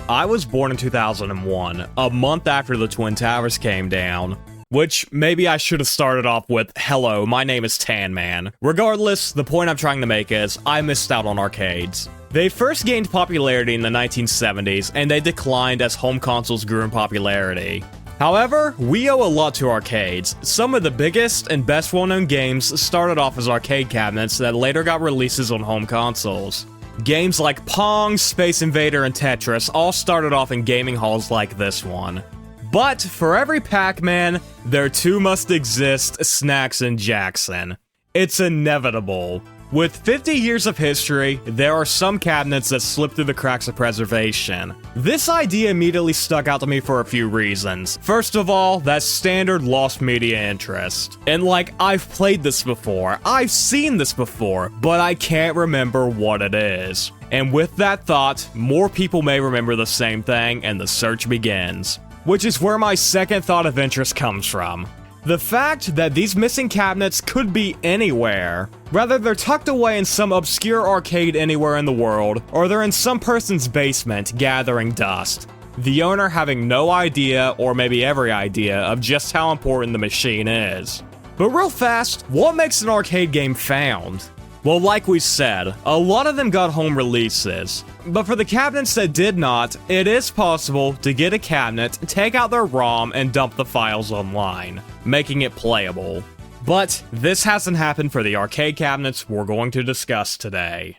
I was born in 2001, a month after the Twin Towers came down. Which, maybe I should have started off with, hello, my name is Tan Man. Regardless, the point I'm trying to make is, I missed out on arcades. They first gained popularity in the 1970s, and they declined as home consoles grew in popularity. However, we owe a lot to arcades. Some of the biggest and best well-known games started off as arcade cabinets that later got releases on home consoles. Games like Pong, Space Invader, and Tetris all started off in gaming halls like this one. But for every Pac-Man, there too must exist Snacks and Jackson. It's inevitable. With 50 years of history, there are some cabinets that slip through the cracks of preservation. This idea immediately stuck out to me for a few reasons. First of all, that standard lost media interest. And like, I've played this before, I've seen this before, but I can't remember what it is. And with that thought, more people may remember the same thing, and the search begins. Which is where my second thought of interest comes from. The fact that these missing cabinets could be anywhere. Whether they're tucked away in some obscure arcade anywhere in the world, or they're in some person's basement gathering dust. The owner having no idea, or maybe every idea, of just how important the machine is. But real fast, what makes an arcade game found? Well, like we said, a lot of them got home releases. But for the cabinets that did not, it is possible to get a cabinet, take out their ROM, and dump the files online, making it playable. But this hasn't happened for the arcade cabinets we're going to discuss today.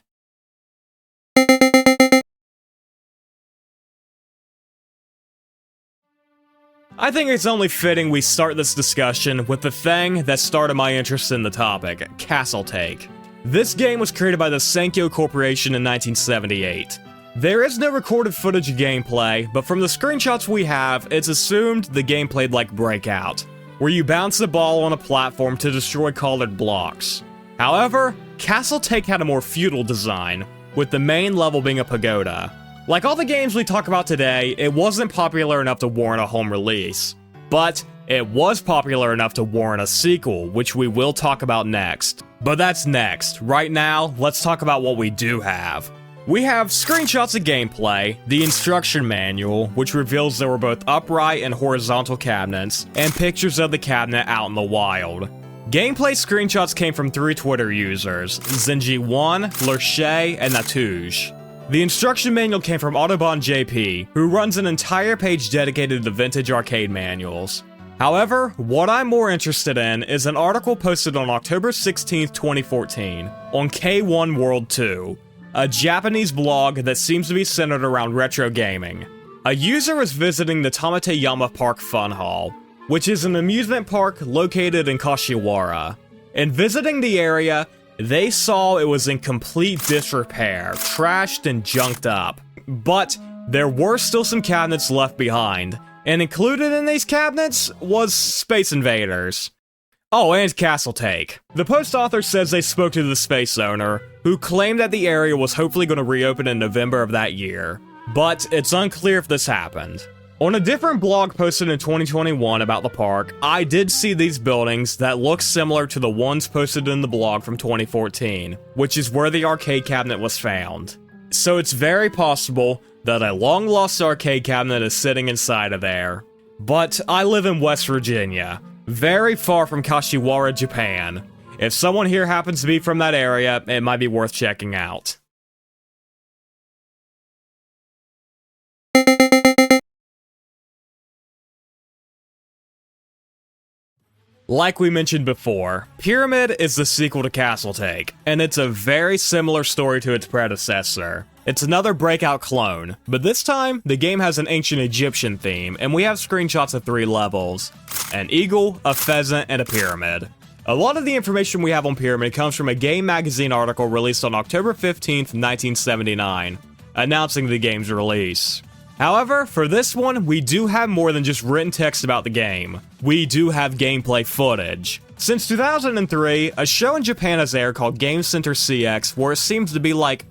I think it's only fitting we start this discussion with the thing that started my interest in the topic, Castle Take. This game was created by the Senkyo Corporation in 1978. There is no recorded footage of gameplay, but from the screenshots we have, it's assumed the game played like Breakout, where you bounce the ball on a platform to destroy colored blocks. However, Castle Take had a more feudal design, with the main level being a pagoda. Like all the games we talk about today, it wasn't popular enough to warrant a home release. But it was popular enough to warrant a sequel, which we will talk about next. But that's next. Right now, let's talk about what we do have. We have screenshots of gameplay, the instruction manual, which reveals there were both upright and horizontal cabinets, and pictures of the cabinet out in the wild. Gameplay screenshots came from 3 Twitter users, Zenji1, Lurche, and Natouge. The instruction manual came from Autobahn JP, who runs an entire page dedicated to vintage arcade manuals. However, what I'm more interested in is an article posted on October 16, 2014, on K1 World 2, a Japanese blog that seems to be centered around retro gaming. A user was visiting the Tamateyama Park Fun Hall, which is an amusement park located in Kashiwara. In visiting the area, they saw it was in complete disrepair, trashed and junked up. But there were still some cabinets left behind, and included in these cabinets was Space Invaders. Oh, and Castle Take. The post author says they spoke to the space owner, who claimed that the area was hopefully going to reopen in November of that year. But it's unclear if this happened. On a different blog posted in 2021 about the park, I did see these buildings that look similar to the ones posted in the blog from 2014, which is where the arcade cabinet was found. So it's very possible that a long-lost arcade cabinet is sitting inside of there. But I live in West Virginia, very far from Kashiwara, Japan. If someone here happens to be from that area, it might be worth checking out. Like we mentioned before, Pyramid is the sequel to Castle Take, and it's a very similar story to its predecessor. It's another Breakout clone, but this time, the game has an ancient Egyptian theme, and we have screenshots of 3 levels. An eagle, a pheasant, and a pyramid. A lot of the information we have on Pyramid comes from a Game Magazine article released on October 15th, 1979, announcing the game's release. However, for this one, we do have more than just written text about the game. We do have gameplay footage. Since 2003, a show in Japan has aired called Game Center CX, where it seems to be like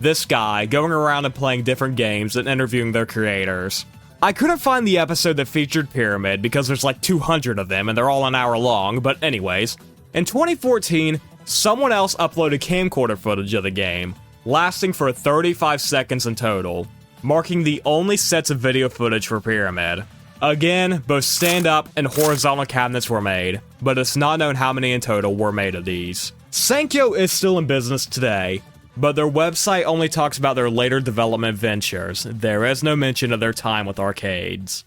this guy going around and playing different games and interviewing their creators. I couldn't find the episode that featured Pyramid because there's like 200 of them and they're all an hour long, but anyways. In 2014, someone else uploaded camcorder footage of the game, lasting for 35 seconds in total. marking the only sets of video footage for Pyramid. Again, both stand-up and horizontal cabinets were made, but it's not known how many in total were made of these. Sankyo is still in business today, but their website only talks about their later development ventures. There is no mention of their time with arcades.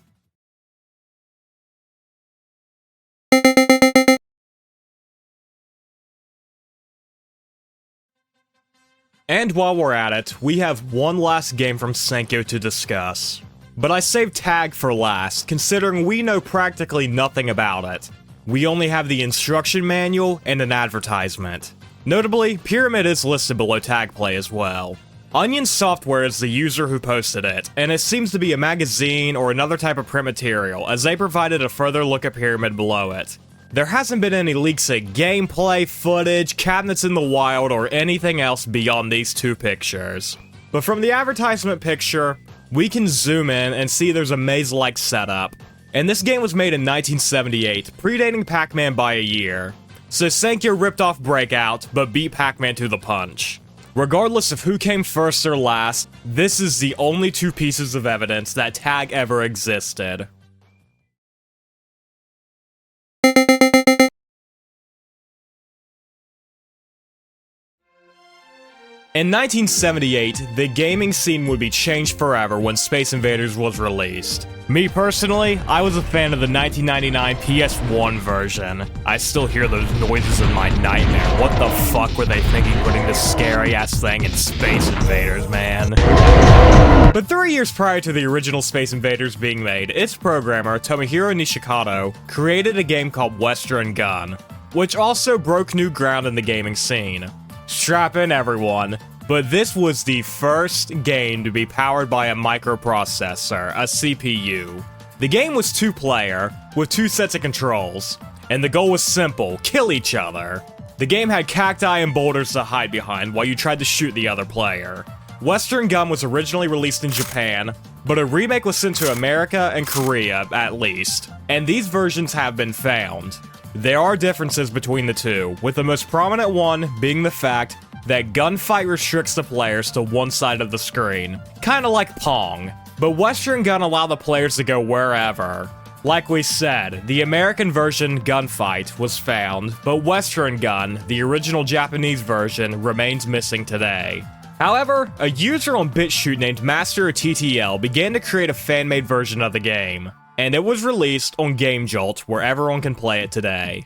And while we're at it, we have one last game from Sankyo to discuss. But I saved Tag for last, considering we know practically nothing about it. We only have the instruction manual and an advertisement. Notably, Pyramid is listed below Tag Play as well. Onion Software is the user who posted it, and it seems to be a magazine or another type of print material, as they provided a further look at Pyramid below it. There hasn't been any leaks of gameplay, footage, cabinets in the wild, or anything else beyond these two pictures. But from the advertisement picture, we can zoom in and see there's a maze-like setup. And this game was made in 1978, predating Pac-Man by a year. So Sankyo ripped off Breakout, but beat Pac-Man to the punch. Regardless of who came first or last, this is the only two pieces of evidence that Tag ever existed. In 1978, the gaming scene would be changed forever when Space Invaders was released. Me personally, I was a fan of the 1999 PS1 version. I still hear those noises in my nightmare. What the fuck were they thinking putting this scary-ass thing in Space Invaders, man? But 3 years prior to the original Space Invaders being made, its programmer, Tomohiro Nishikado, created a game called Western Gun, which also broke new ground in the gaming scene. Strap in, everyone, but this was the first game to be powered by a microprocessor, a CPU. The game was two-player, with two sets of controls, and the goal was simple: kill each other. The game had cacti and boulders to hide behind while you tried to shoot the other player. Western Gun was originally released in Japan, but a remake was sent to America and Korea, at least, and these versions have been found. There are differences between the two, with the most prominent one being the fact that gunfight restricts the players to one side of the screen, kinda like Pong, but Western Gun allowed the players to go wherever. Like we said, the American version, Gunfight, was found, but Western Gun, the original Japanese version, remains missing today. However, a user on BitChute named MasterTTL began to create a fan-made version of the game, and it was released on GameJolt, where everyone can play it today.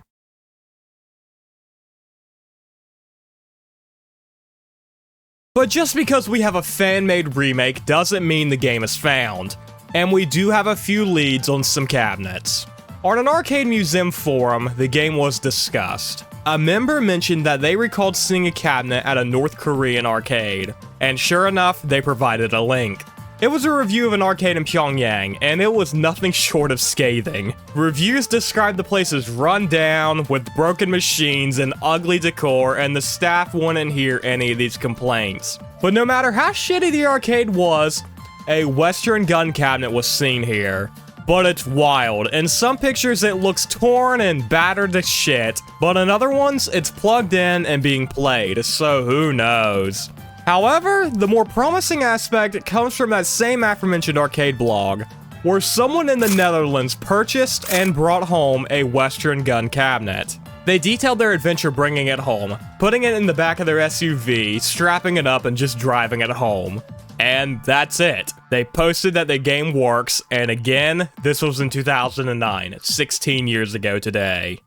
But just because we have a fan-made remake doesn't mean the game is found, and we do have a few leads on some cabinets. On an Arcade Museum forum, the game was discussed. A member mentioned that they recalled seeing a cabinet at a North Korean arcade, and sure enough, they provided a link. It was a review of an arcade in Pyongyang, and it was nothing short of scathing. Reviews described the place as run down, with broken machines and ugly decor, and the staff wouldn't hear any of these complaints. But no matter how shitty the arcade was, a Western Gun cabinet was seen here. But it's wild. In some pictures it looks torn and battered to shit, but in other ones it's plugged in and being played, so who knows. However, the more promising aspect comes from that same aforementioned arcade blog, where someone in the Netherlands purchased and brought home a Western Gun cabinet. They detailed their adventure bringing it home, putting it in the back of their SUV, strapping it up, and just driving it home. And that's it. They posted that the game works, and again, this was in 2009, 16 years ago today.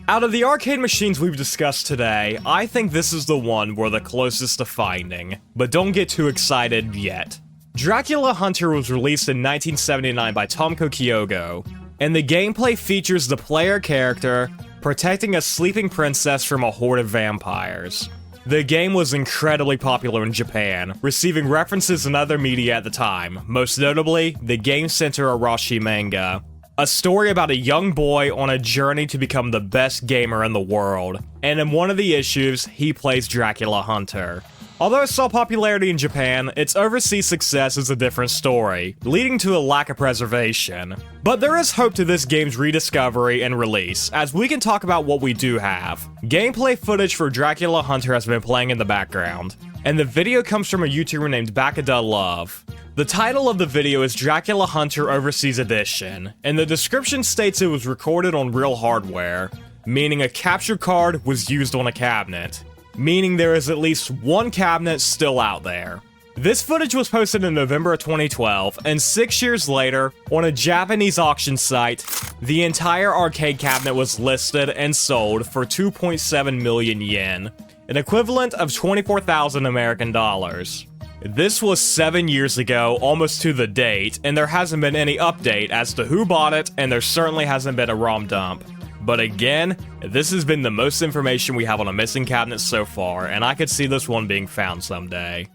Out of the arcade machines we've discussed today, I think this is the one we're the closest to finding, but don't get too excited yet. Dracula Hunter was released in 1979 by Tomko Kyogo, and the gameplay features the player character protecting a sleeping princess from a horde of vampires. The game was incredibly popular in Japan, receiving references in other media at the time, most notably the Game Center Arashi manga. A story about a young boy on a journey to become the best gamer in the world, and in one of the issues, he plays Dracula Hunter. Although it saw popularity in Japan, its overseas success is a different story, leading to a lack of preservation. But there is hope to this game's rediscovery and release, as we can talk about what we do have. Gameplay footage for Dracula Hunter has been playing in the background, and the video comes from a YouTuber named Bakada Love. The title of the video is Dracula Hunter Overseas Edition, and the description states it was recorded on real hardware, meaning a capture card was used on a cabinet, meaning there is at least one cabinet still out there. This footage was posted in November of 2012, and 6 years later, on a Japanese auction site, the entire arcade cabinet was listed and sold for 2.7 million yen, an equivalent of 24,000 American dollars. This was 7 years ago, almost to the date, and there hasn't been any update as to who bought it, and there certainly hasn't been a ROM dump. But again, this has been the most information we have on a missing cabinet so far, and I could see this one being found someday.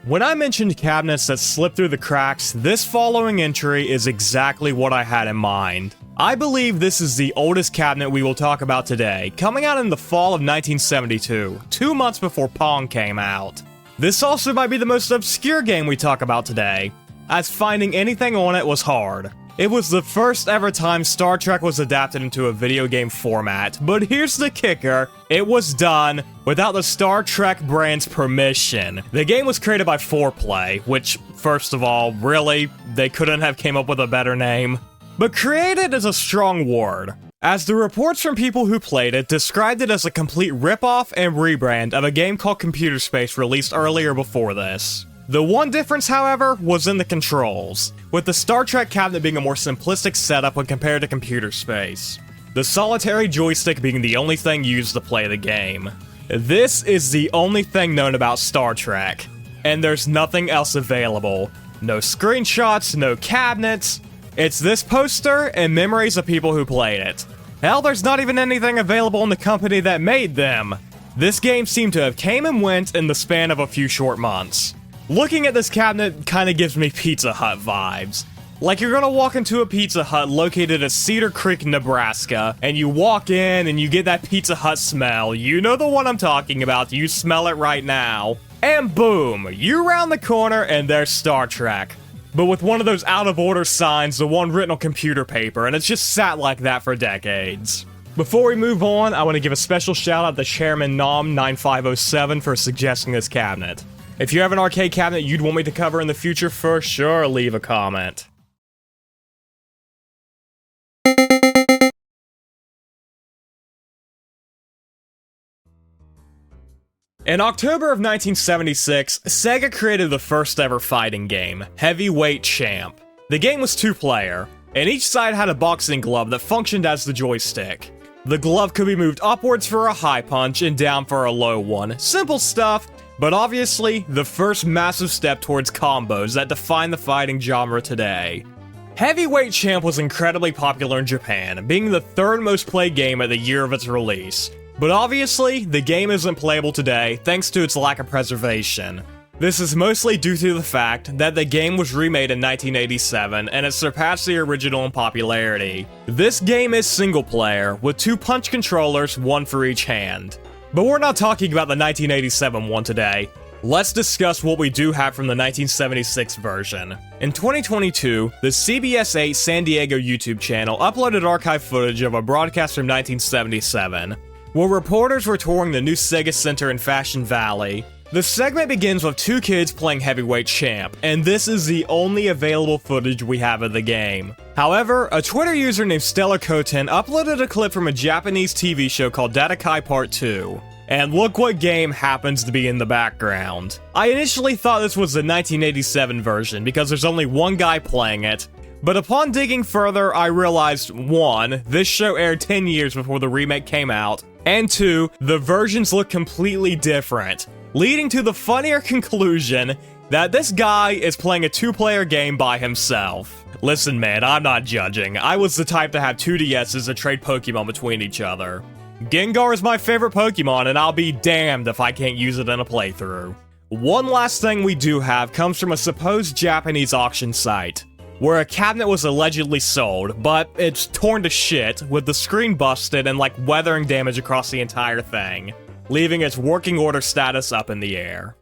When I mentioned cabinets that slip through the cracks, this following entry is exactly what I had in mind. I believe this is the oldest cabinet we will talk about today, coming out in the fall of 1972, 2 months before Pong came out. This also might be the most obscure game we talk about today, as finding anything on it was hard. It was the first ever time Star Trek was adapted into a video game format, but here's the kicker, it was done without the Star Trek brand's permission. The game was created by 4Play, which, first of all, really, they couldn't have came up with a better name. But created is a strong word, as the reports from people who played it described it as a complete ripoff and rebrand of a game called Computer Space released earlier before this. The one difference, however, was in the controls, with the Star Trek cabinet being a more simplistic setup when compared to Computer Space, the solitary joystick being the only thing used to play the game. This is the only thing known about Star Trek, and there's nothing else available. No screenshots, no cabinets. It's this poster and memories of people who played it. Hell, there's not even anything available in the company that made them. This game seemed to have came and went in the span of a few short months. Looking at this cabinet kinda gives me Pizza Hut vibes. Like you're gonna walk into a Pizza Hut located at Cedar Creek, Nebraska, and you walk in and you get that Pizza Hut smell. You know the one I'm talking about, you smell it right now. And boom, you round the corner and there's Star Trek. But with one of those out-of-order signs, the one written on computer paper, and it's just sat like that for decades. Before we move on, I want to give a special shout out to Chairman Nom9507 for suggesting this cabinet. If you have an arcade cabinet you'd want me to cover in the future, for sure leave a comment. In October of 1976, Sega created the first ever fighting game, Heavyweight Champ. The game was 2-player, and each side had a boxing glove that functioned as the joystick. The glove could be moved upwards for a high punch and down for a low one. Simple stuff, but obviously the first massive step towards combos that define the fighting genre today. Heavyweight Champ was incredibly popular in Japan, being the third most played game at the year of its release. But obviously, the game isn't playable today thanks to its lack of preservation. This is mostly due to the fact that the game was remade in 1987 and it surpassed the original in popularity. This game is single player, with 2 punch controllers, one for each hand. But we're not talking about the 1987 one today. Let's discuss what we do have from the 1976 version. In 2022, the CBS 8 San Diego YouTube channel uploaded archive footage of a broadcast from 1977. Where reporters were touring the new Sega Center in Fashion Valley. The segment begins with 2 kids playing Heavyweight Champ, and this is the only available footage we have of the game. However, a Twitter user named Stellar Koten uploaded a clip from a Japanese TV show called Datakai Part 2. And look what game happens to be in the background. I initially thought this was the 1987 version because there's only one guy playing it, but upon digging further, I realized 1, this show aired 10 years before the remake came out, and 2, the versions look completely different, leading to the funnier conclusion that this guy is playing a 2-player game by himself. Listen man, I'm not judging. I was the type to have 2 DSs and trade Pokemon between each other. Gengar is my favorite Pokemon, and I'll be damned if I can't use it in a playthrough. One last thing we do have comes from a supposed Japanese auction site. where a cabinet was allegedly sold, but it's torn to shit, with the screen busted and like weathering damage across the entire thing, leaving its working order status up in the air.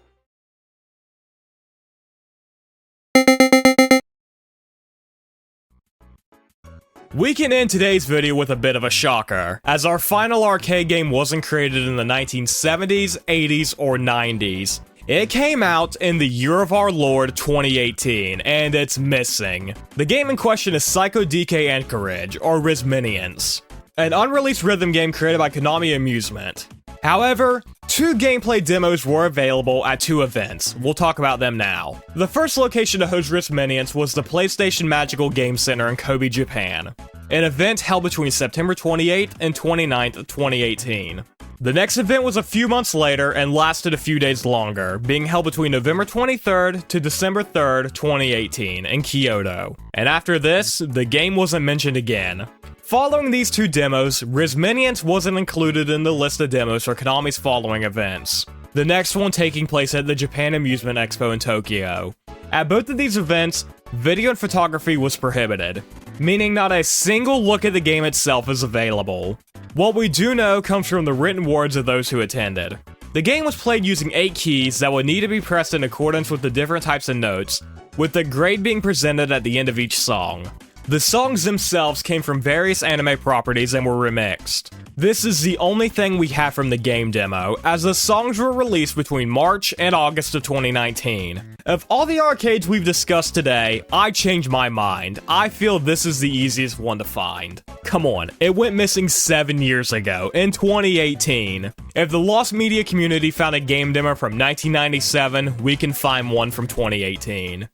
We can end today's video with a bit of a shocker, as our final arcade game wasn't created in the 1970s, 80s, or 90s. It came out in the year of our Lord 2018, and it's missing. The game in question is Psycho DK Anchorage, or Rizzminiance, an unreleased rhythm game created by Konami Amusement. However, 2 gameplay demos were available at 2 events. We'll talk about them now. The first location to host Rizzminiance was the PlayStation Magical Game Center in Kobe, Japan, an event held between September 28th and 29th of 2018. The next event was a few months later and lasted a few days longer, being held between November 23rd to December 3rd, 2018 in Kyoto. And after this, the game wasn't mentioned again. Following these 2 demos, Rizzminiance wasn't included in the list of demos for Konami's following events, the next one taking place at the Japan Amusement Expo in Tokyo. At both of these events, video and photography was prohibited, meaning not a single look at the game itself is available. What we do know comes from the written words of those who attended. The game was played using 8 keys that would need to be pressed in accordance with the different types of notes, with the grade being presented at the end of each song. The songs themselves came from various anime properties and were remixed. This is the only thing we have from the game demo, as the songs were released between March and August of 2019. Of all the arcades we've discussed today, I changed my mind. I feel this is the easiest one to find. Come on, it went missing 7 years ago, in 2018. If the Lost Media community found a game demo from 1997, we can find one from 2018.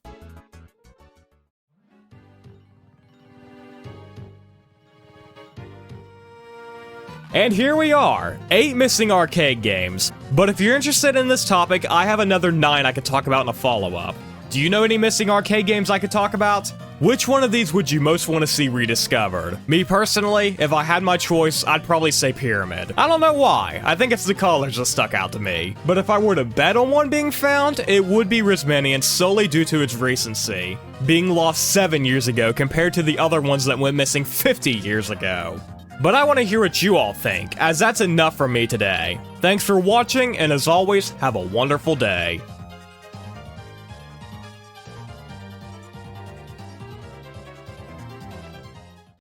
And here we are, 8 missing arcade games. But if you're interested in this topic, I have another 9 I could talk about in a follow-up. Do you know any missing arcade games I could talk about? Which one of these would you most want to see rediscovered? Me personally, if I had my choice, I'd probably say Pyramid. I don't know why, I think it's the colors that stuck out to me. But if I were to bet on one being found, it would be Rizzminiance solely due to its recency, being lost 7 years ago compared to the other ones that went missing 50 years ago. But I want to hear what you all think, as that's enough from me today. Thanks for watching, and as always, have a wonderful day.